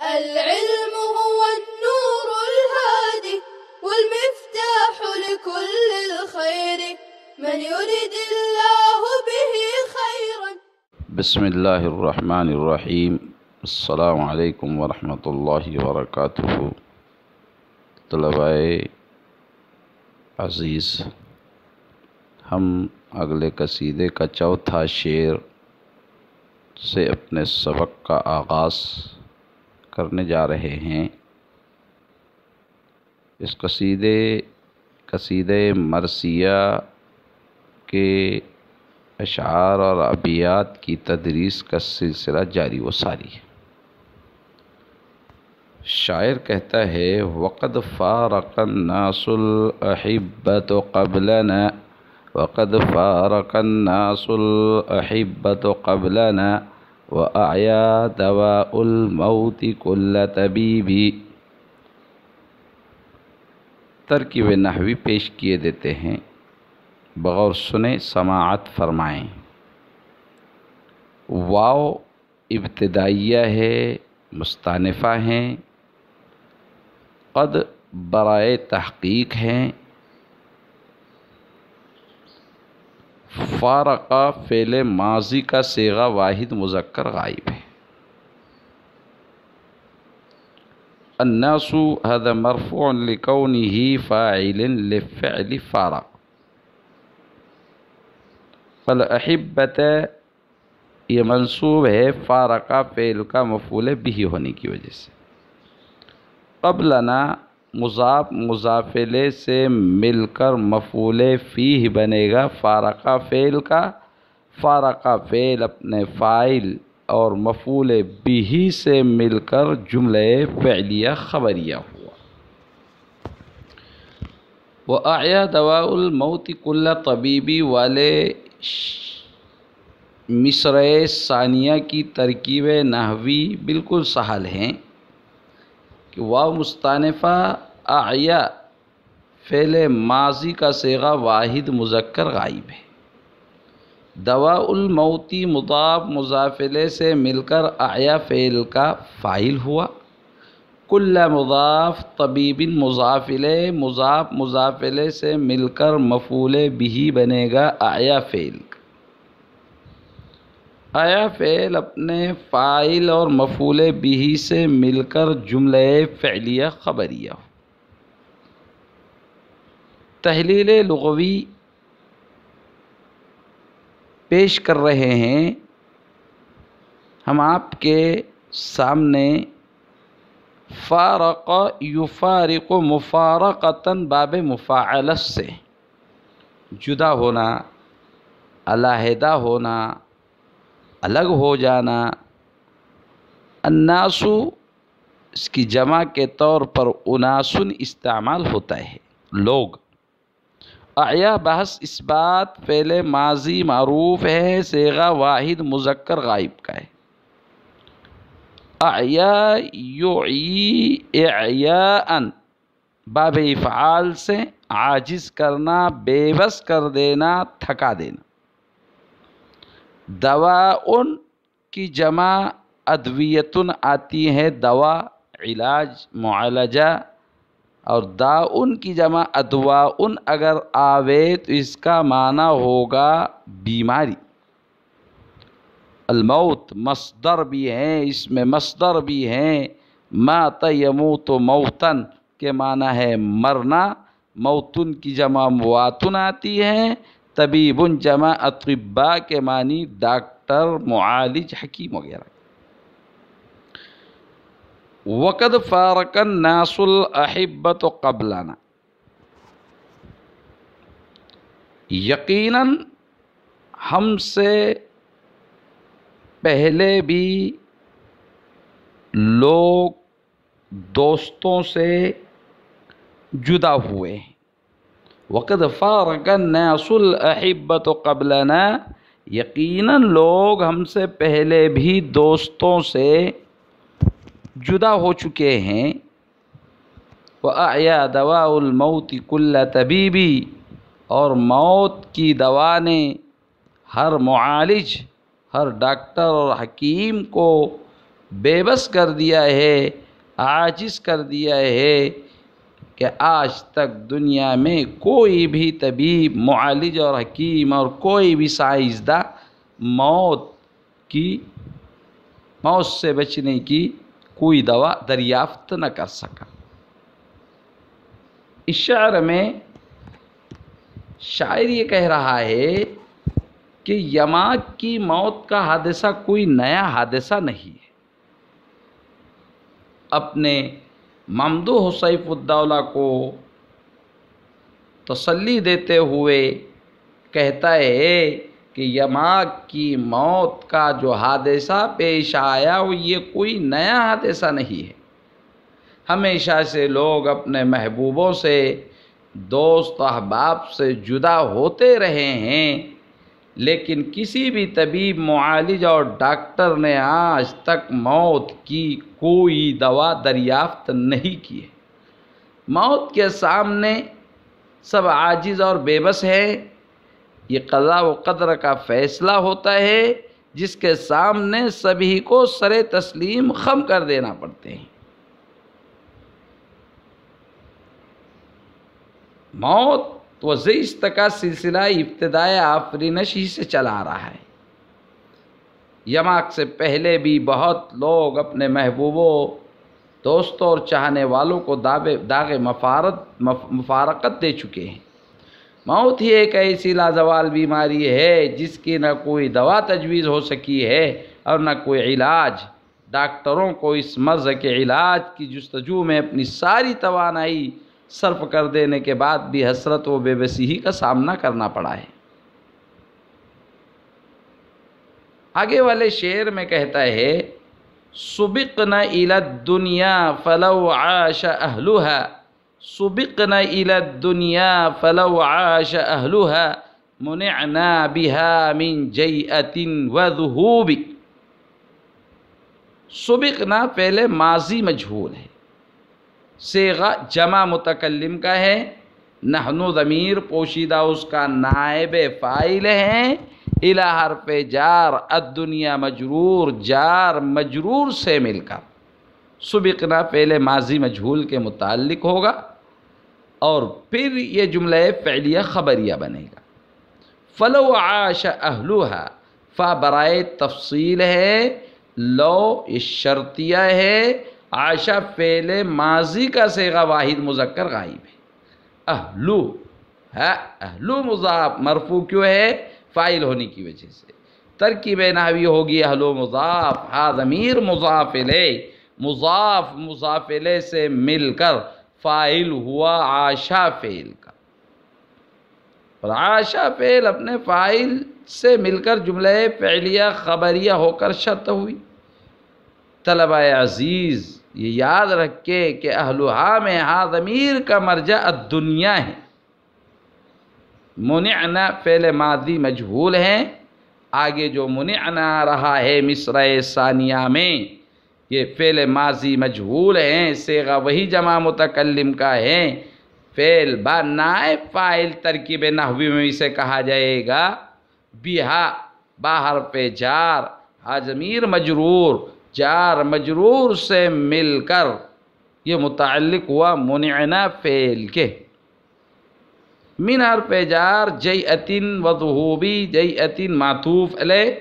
العلم هو النور الهادي والمفتاح لكل الخير من يرد الله به خيرا. بسم اللہ الرحمن الرحیم. السلام علیکم ورحمۃ اللہ وبرکاتہ. طلباء عزیز، ہم اگلے قصیدے کا چوتھا شعر سے اپنے سبق کا آغاز کرنے جا رہے ہیں. اس قصیدے مرثیہ کے اشعار اور ابیات کی تدریس کا سلسلہ جاری و ساری ہے. شاعر کہتا ہے: وَقَدْ فَارَقَ النَّاسُ الْأَحِبَّةُ قَبْلَنَا وَقَدْ فَارَقَ النَّاسُ الْأَحِبَّةُ قَبْلَنَا وَأَعْيَا دَوَاءُ الْمَوْتِ كُلَّ طَبِيبٍ. ترکیب نحوی پیش کیے دیتے ہیں، بغور سنیں، سماعت فرمائیں. واو ابتدائیہ ہے، مستانفہ ہیں. قد برائے تحقیق ہیں. فارقہ فعل ماضی کا صیغہ واحد مذکر غائب ہے. الناس هذا مرفوع لكونه فاعل لفعل فارق. فالأحبة یہ منصوب ہے فارقہ فعل کا مفعول به ہونے کی وجہ سے. قبلنا مضاف مضاف الیہ سے مل کر مفعول فیہ بنے گا فارقہ فعل کا. فارقہ فعل اپنے فاعل اور مفعول به سے مل کر جملہ فعلیہ خبریہ ہوا. وَأَعْيَا دَوَاءُ الْمَوْتِ كُلَّ طَبِيبٍ والے مصرع ثانیہ کی ترکیب نحوی بالکل سہل ہیں کہ واو مستانفہ اعیا فعل ماضی کا صیغہ واحد مذکر غائب ہے. دواء الموتی مضاف مضاف الیہ سے مل کر اعیا فعل کا فاعل ہوا. کل مضاف طبیب مضاف الیہ مضاف مضاف الیہ سے مل کر مفعول به بنے گا اعیا فعل. اعیا فعل اپنے فاعل اور مفعول به سے مل کر جملہ فعلیہ خبریہ. تحلیل لغوی پیش کر رہے ہیں ہم آپ کے سامنے. فارق یفارق مفارقتاً باب مفاعلت سے جدا ہونا، علیحدہ ہونا، الگ ہو جانا. الناس اس کی جمع کے طور پر اناسن استعمال ہوتا ہے، لوگ. اعیا بحث اس بات فعل ماضی معروف ہے، صیغہ واحد مذکر غائب کا ہے. اعیا یعی اعیاءً باب افعال سے عاجز کرنا، بے بس کر دینا، تھکا دینا. دواء کی جمع ادویتن آتی ہے، دوا علاج معالجہ. اور داء کی جمع ادواء اگر آوے تو اس کا معنی ہوگا بیماری. الموت مصدر بھی ہیں، اس میں مصدر بھی ہیں. مات یموت موتاً کے معنی ہے مرنا. موتن کی جمع مواتن آتی ہے. طبیب جمع اطباء کے معنی ڈاکٹر، معالج، حکیم وغیرہ. وَقَدْ فَارَقَ النَّاسُ الْأَحِبَّةُ قَبْلَنَا یقیناً ہم سے پہلے بھی لوگ دوستوں سے جدا ہوئے ہیں. وَقَدْ فَارَقَ النَّاسُ الْأَحِبَّةُ قَبْلَنَا یقیناً لوگ ہم سے پہلے بھی دوستوں سے جدا ہو چکے ہیں. وَأَعْيَا دَوَاءُ الْمَوْتِ كُلَّ طَبِيبٍ اور موت کی دوا نے ہر معالج، ہر ڈاکٹر اور حکیم کو بے بس کر دیا ہے، عاجز کر دیا ہے کہ آج تک دنیا میں کوئی بھی طبیب، معالج اور حکیم اور کوئی بھی سائنسداں موت سے بچنے کی کوئی دوا دریافت نہ کر سکا۔ اس شعر میں شاعر یہ کہہ رہا ہے کہ یماک کی موت کا حادثہ کوئی نیا حادثہ نہیں ہے۔ اپنے ممدوح سیف الدولہ کو تسلی دیتے ہوئے کہتا ہے کہ یماک کی موت کا جو حادثہ پیش آیا وہ یہ کوئی نیا حادثہ نہیں ہے۔ ہمیشہ سے لوگ اپنے محبوبوں سے، دوست احباب سے جدا ہوتے رہے ہیں، لیکن کسی بھی طبیب، معالج اور ڈاکٹر نے آج تک موت کی کوئی دوا دریافت نہیں کی ہے۔ موت کے سامنے سب عاجز اور بے بس ہے۔ یہ قضا و قدر کا فیصلہ ہوتا ہے جس کے سامنے سبھی کو سر تسلیم خم کر دینا پڑتے ہیں۔ موت و زیست کا سلسلہ ابتدائے آفرینش ہی سے چلا رہا ہے۔ یماک سے پہلے بھی بہت لوگ اپنے محبوبوں، دوستوں اور چاہنے والوں کو داغ مفارقت دے چکے ہیں۔ موت ہی ایک ایسی لازوال بیماری ہے جس کی نہ کوئی دوا تجویز ہو سکی ہے اور نہ کوئی علاج۔ ڈاکٹروں کو اس مرض کے علاج کی جستجو میں اپنی ساری توانائی صرف کر دینے کے بعد بھی حسرت و بے بسی ہی کا سامنا کرنا پڑا ہے۔ آگے والے شعر میں کہتا ہے سبقنا الی الدنیا فلو عاش اہلھا، سبقنا الی الدنیا فلو عاش اہلھا، منعنا بها من جیئۃ وذہوب۔ سبقنا فعل ماضی مجہول ہے، صیغہ جمع متکلم کا ہے، نحن ضمیر پوشیدہ اس کا نائب فاعل ہے، الی حرف جار، الدنیا مجرور، جار مجرور سے مل کر سبقنا فعل ماضی مجہول کے متعلق ہوگا اور پھر یہ جملہ فعلیہ خبریہ بنے گا۔ فلو عاش اہلھا، فا برائے تفصیل ہے، لو یہ شرطیہ ہے، عاشا فعل ماضی کا صیغہ واحد مذکر غائب ہے۔ اہلو ہے، اہلو مضاف مرفوع کیوں ہے؟ فاعل ہونے کی وجہ سے۔ ترکیب نحوی ہوگی اہلو مضاف، ہا ضمیر مضاف الیہ، مضاف مضاف الیہ سے مل کر فاعل ہوا عاشا فعل کا، اور عاشا فعل اپنے فاعل سے مل کر جملہ فعلیہ خبریہ ہو کر شرط ہوئی۔ طلبہ عزیز یہ یاد رکھے کہ اہلھا میں ہا ضمیر کا مرجع الدنیا ہے، منعنا فعل ماضی مجہول ہے، آگے جو منعنا آ رہا ہے مصرع ثانیہ میں یہ فعل ماضی مجہول ہیں، صیغہ وہی جمع متکلم کا ہے، فعل با نائب فاعل ترکیب نحوی میں اسے کہا جائے گا، بہا با حرف جار، ہا ضمیر مجرور، جار مجرور سے مل کر یہ متعلق ہوا منعنا فعل کے۔ من حرف جار جیئۃ وذہوب، جیئۃ معطوف علیہ،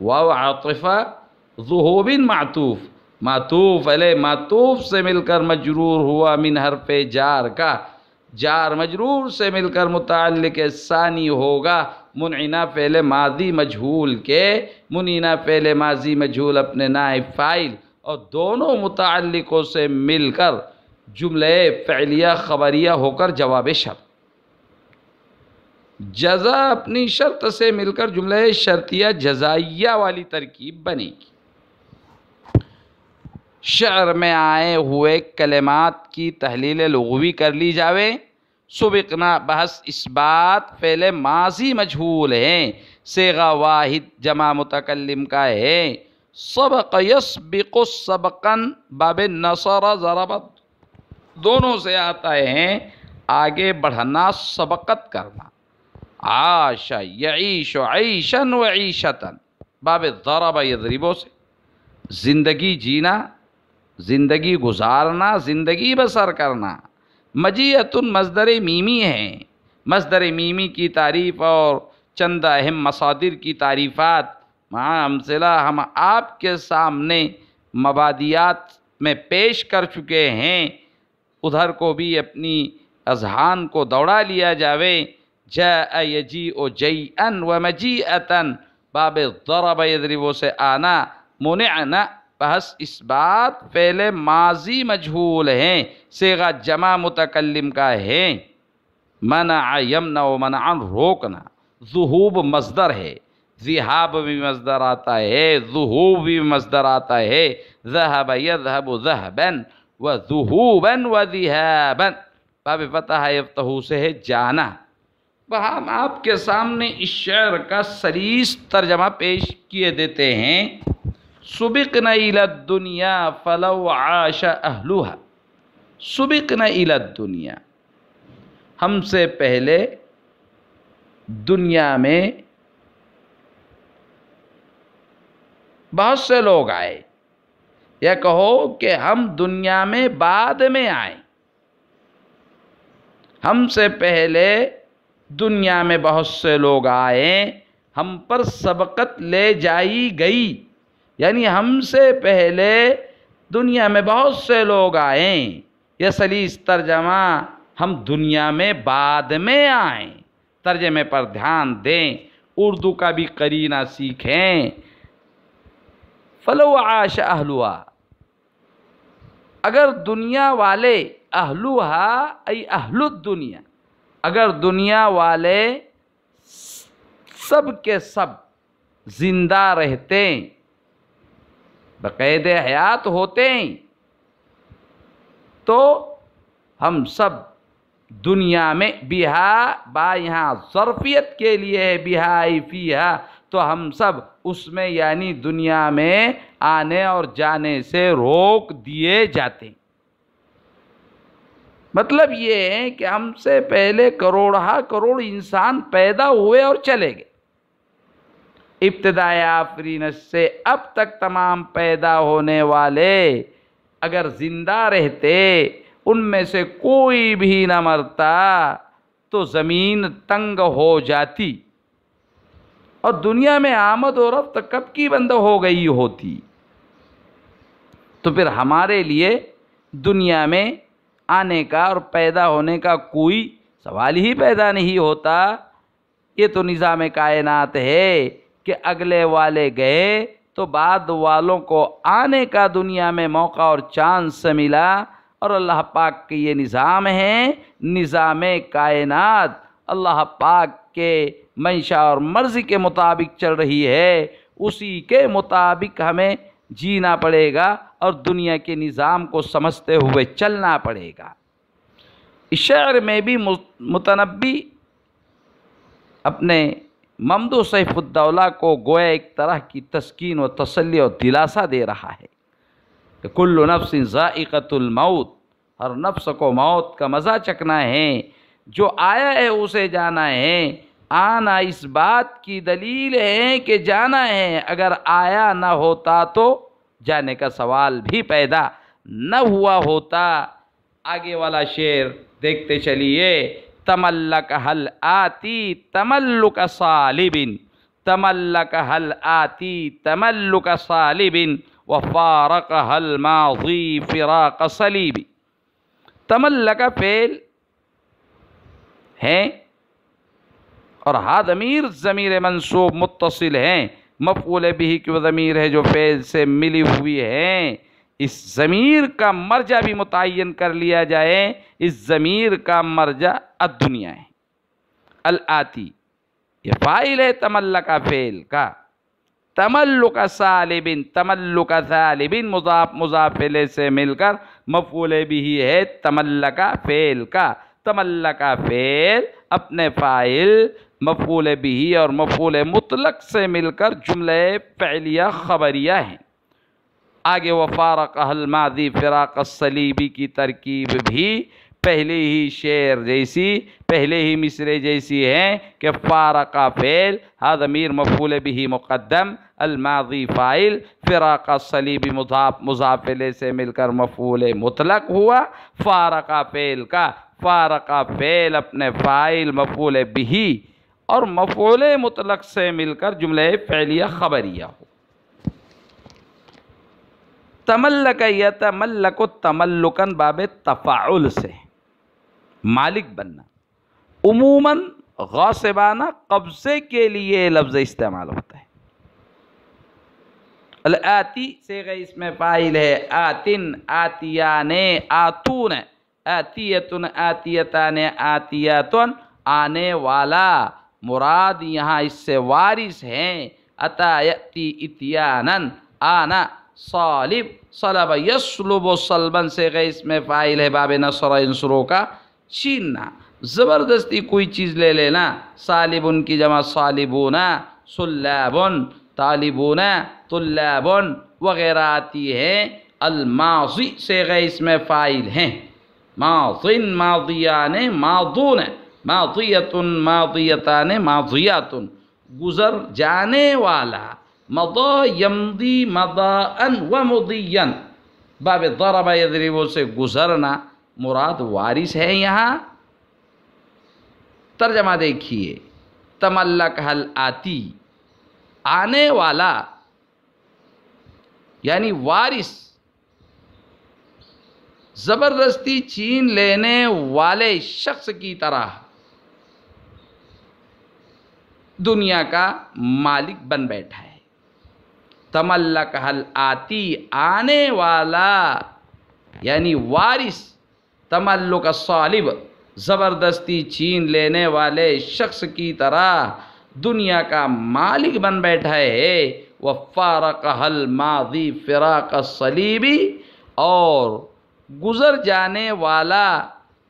واو عاطفہ، ذہوب معطوف، معطوف علیہ معطوف سے مل کر مجرور ہوا من حرف جار کا، جار مجرور سے مل کر متعلق ثانی ہوگا منعنا فعل ماضی مجہول کے، منعنا فعل ماضی مجہول اپنے نائب فاعل اور دونوں متعلقوں سے مل کر جملہ فعلیہ خبریہ ہو کر جواب شرط، جزا اپنی شرط سے مل کر جملہ شرطیہ جزائیہ والی ترکیب بنے گی۔ شعر میں آئے ہوئے کلمات کی تحلیل لغوی کر لی جاوے۔ سبقنا بحث اس بات فعل ماضی مجہول ہے، صیغہ واحد جمع متکلم کا ہے، سبق یسبق سبقا باب نصر ضربت دونوں سے آتا ہے آگے بڑھنا، سبقت کرنا، عاش یعیش عیشا وعیشتا باب ضرب یضربو سے، زندگی جینا، زندگی گزارنا، زندگی بسر کرنا۔ مجیعۃ مصدر میمی ہے، مصدر میمی کی تعریف اور چند اہم مصادر کی تعریفات مع امثلہ ہم آپ کے سامنے مبادیات میں پیش کر چکے ہیں، ادھر کو بھی اپنی اذہان کو دوڑا لیا جاوے۔ جاء یجیء جیئا و مجیئتا، باب ضرب یضرب سے آنا، منعنا بحث اس بات فعل ماضی مجہول ہیں، صیغہ جمع متکلم کا ہے۔ منع یمنع منعا روکنا، ذہوب مصدر ہے، ذہاب بھی مصدر آتا ہے، ذہوب بھی مصدر آتا ہے، ذہب یذہب ذہبا و ذہوبا و ذہابا، باب فتح یفتح سے ہے جانا۔ ہم آپ کے سامنے اس شعر کا سلیس ترجمہ پیش کیے دیتے ہیں۔ سبقنا الی الدنیا فلو عاش اہلها، سبقنا الی الدنیا، ہم سے پہلے دنیا میں بہت سے لوگ آئے، یا کہو کہ ہم دنیا میں بعد میں آئے، ہم سے پہلے دنیا میں بہت سے لوگ آئے، ہم پر سبقت لے جائی گئی، یعنی ہم سے پہلے دنیا میں بہت سے لوگ آئے۔ یہ سلیس ترجمہ ہم دنیا میں بعد میں آئیں، ترجمے پر دھیان دیں، اردو کا بھی قرینہ سیکھیں۔ فلو عاش اہلها، اگر دنیا والے، اہلها ای اہل الدنیا، اگر دنیا والے سب کے سب زندہ رہتے، بقید حیات ہوتے، تو ہم سب دنیا میں، بہا با یہاں ظرفیت کے لیے ہے، بہا ای فیہا، تو ہم سب اس میں یعنی دنیا میں آنے اور جانے سے روک دیے جاتے۔ مطلب یہ ہے کہ ہم سے پہلے کروڑہا کروڑ انسان پیدا ہوئے اور چلے گئے، ابتدائے آفرینش سے اب تک تمام پیدا ہونے والے اگر زندہ رہتے، ان میں سے کوئی بھی نہ مرتا تو زمین تنگ ہو جاتی، اور دنیا میں آمد و رفت کب کی بند ہو گئی ہوتی۔ تو پھر ہمارے لیے دنیا میں آنے کا اور پیدا ہونے کا کوئی سوال ہی پیدا نہیں ہوتا۔ یہ تو نظام کائنات ہے کہ اگلے والے گئے تو بعد والوں کو آنے کا دنیا میں موقع اور چانس ملا، اور اللہ پاک کے یہ نظام ہے، نظام کائنات اللہ پاک کے منشا اور مرضی کے مطابق چل رہی ہے، اسی کے مطابق ہمیں جینا پڑے گا اور دنیا کے نظام کو سمجھتے ہوئے چلنا پڑے گا۔ اس شعر میں بھی متنبی اپنے ممدوح سیف الدولہ کو گویا ایک طرح کی تسکین و تسلی و دلاسا دے رہا ہے کہ کل نفس ذائقۃ الموت، ہر نفس کو موت کا مزہ چکھنا ہے، جو آیا ہے اسے جانا ہے، آنا اس بات کی دلیل ہے کہ جانا ہے، اگر آیا نہ ہوتا تو جانے کا سوال بھی پیدا نہ ہوا ہوتا۔ آگے والا شعر دیکھتے چلیے۔ تملک حل آتی تملک صالب، تملک حل آتی تملک صالب، وفارق حل ماضی فراق صلیب۔ تملک فعل ہیں اور ہا ضمیر منصوب متصل ہیں، مفعول بھی کی وہ ضمیر ہے جو فعل سے ملی ہوئی ہے۔ اس ضمیر کا مرجع بھی متعین کر لیا جائے، اس ضمیر کا مرجع الدنیا ہے۔ الآتی یہ فاعل ہے تملک فعل کا، تملک صالب، تملک ثالب مضاف مضاف الیہ سے مل کر مفعول بھی ہے تملک فعل کا۔ تملک فعل اپنے فاعل مفعول بھی اور مفعول مطلق سے مل کر جملہ فعلیہ خبریہ ہیں۔ آگے وفارق الماضی فراق الصلیبی کی ترکیب بھی پہلے ہی شعر جیسی، پہلے ہی مصرے جیسی ہیں کہ فارق فعل، ہا ضمیر مفعول بھی مقدم، الماضی فاعل، فراق الصلیب مضاف الیہ سے مل کر مفعول مطلق ہوا، فارق فعل کا فارق فعل اپنے فاعل مفعول بھی اور مفعول مطلق سے مل کر جملہ فعلیہ خبریہ ہو۔ تملک یتملک تملکن باب تفاعل سے مالک بننا، عموماً غاصبانہ قبضے کے لیے لفظ استعمال ہوتا ہے۔ الآتی صیغہ اسم فاعل ہے، آتن آتیان آتون، آتیتن آتیتان آتیاتن، آنے والا، مراد یہاں اس سے وارث ہیں، اتا یأتی اتیانن، آنا، صالب صلب یسلب صلبن صیغہ اسم فاعل ہے باب نصر ینصرو کا چھیننا، زبردستی کوئی چیز لے لینا، صالبن کی جمع صالبون، صلابن طالبون، طلابن وغیرہ آتی ہے۔ الماضی صیغہ اسم فاعل ہیں، ماضن ماضیان ماضون، ماضیتن ماضیتان ماضیاتن، گزر جانے والا، مضا یمضی مضاءً و مضیًا، باب ضرب یضرب سے گزرنا مراد وارث ہے یہاں۔ ترجمہ دیکھیے، تملک حل آتی، آنے والا یعنی وارث، زبردستی چھین لینے والے شخص کی طرح دنیا کا مالک بن بیٹھا ہے۔ تملک حل آتی، آنے والا یعنی وارث، تملک الصالب، زبردستی چھین لینے والے شخص کی طرح دنیا کا مالک بن بیٹھا ہے۔ وَفَارَقَهَا الْمَاضِي فِرَاقَ الصَّلِيبِ، اور گزر جانے والا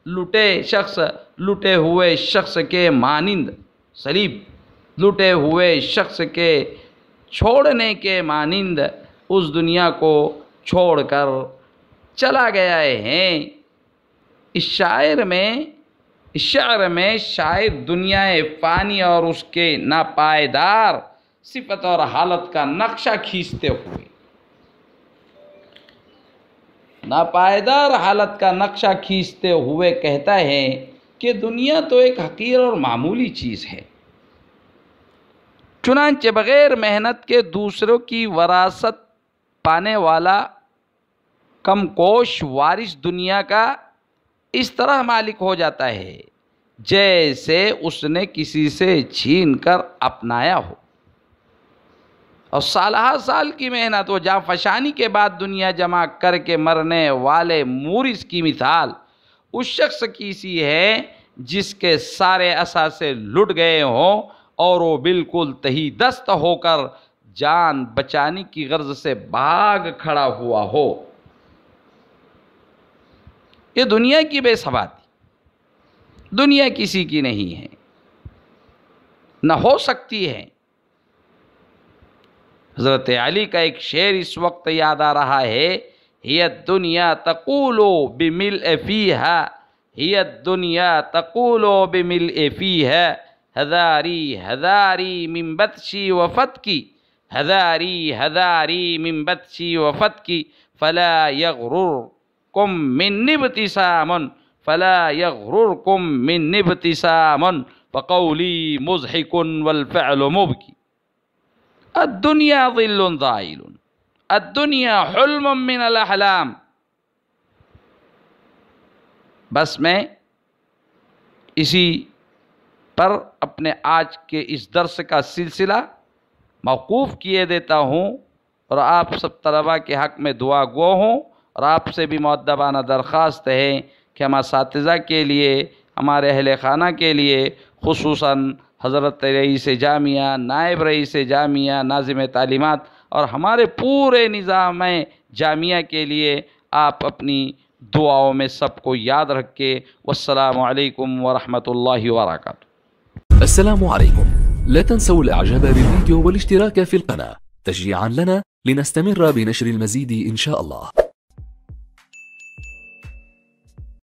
لٹے ہوئے شخص کے مانند، صلیب لٹے ہوئے شخص کے چھوڑنے کے مانند اس دنیا کو چھوڑ کر چلا گیا ہے۔ اس شعر میں شاعر دنیا فانی اور اس کے ناپائیدار صفت اور حالت کا نقشہ کھینچتے ہوئے، ناپائیدار حالت کا نقشہ کھینچتے ہوئے کہتا ہے کہ دنیا تو ایک حقیر اور معمولی چیز ہے، چنانچہ بغیر محنت کے دوسروں کی وراثت پانے والا کم کوش وارث دنیا کا اس طرح مالک ہو جاتا ہے جیسے اس نے کسی سے چھین کر اپنایا ہو، اور سالہ سال کی محنت و جاں فشانی کے بعد دنیا جمع کر کے مرنے والے مورث کی مثال اس شخص کی سی ہے جس کے سارے اثاثے لٹ گئے ہوں اور وہ بالکل تہی دست ہو کر جان بچانے کی غرض سے بھاگ کھڑا ہوا ہو۔ یہ دنیا کی بے ثباتی، دنیا کسی کی نہیں ہے، نہ ہو سکتی ہے۔ حضرت علی کا ایک شعر اس وقت یاد آ رہا ہے، ہی الدنیا تقول بملء فیہا، ہی الدنیا تقول بملء فیہا، حذاری حذاری من بطشی و فتکی، حذاری حذاری من بطشی و فتکی، فلا یغررکم من ابتسام، فلا یغررکم من ابتسام، فقولی مضحک والفعل مبکی۔ الدنیا ظل ظائل، الدنیا حلم من الاحلام۔ بس میں اسی پر اپنے آج کے اس درس کا سلسلہ موقوف کیے دیتا ہوں، اور آپ سب طلباء کے حق میں دعا گو ہوں، اور آپ سے بھی مؤدبانہ درخواست ہے کہ ہم اساتذہ کے لیے، ہمارے اہل خانہ کے لیے، خصوصاً حضرت رئیس جامعہ، نائب رئیس جامعہ، ناظم تعلیمات اور ہمارے پورے نظام جامعہ کے لیے آپ اپنی دعاؤں میں سب کو یاد رکھے۔ والسلام علیکم ورحمۃ اللہ وبرکاتہ۔ السلام عليكم، لا تنسوا الاعجاب بالفيديو والاشتراك في القناة تشجيعا لنا لنستمر بنشر المزيد إن شاء الله.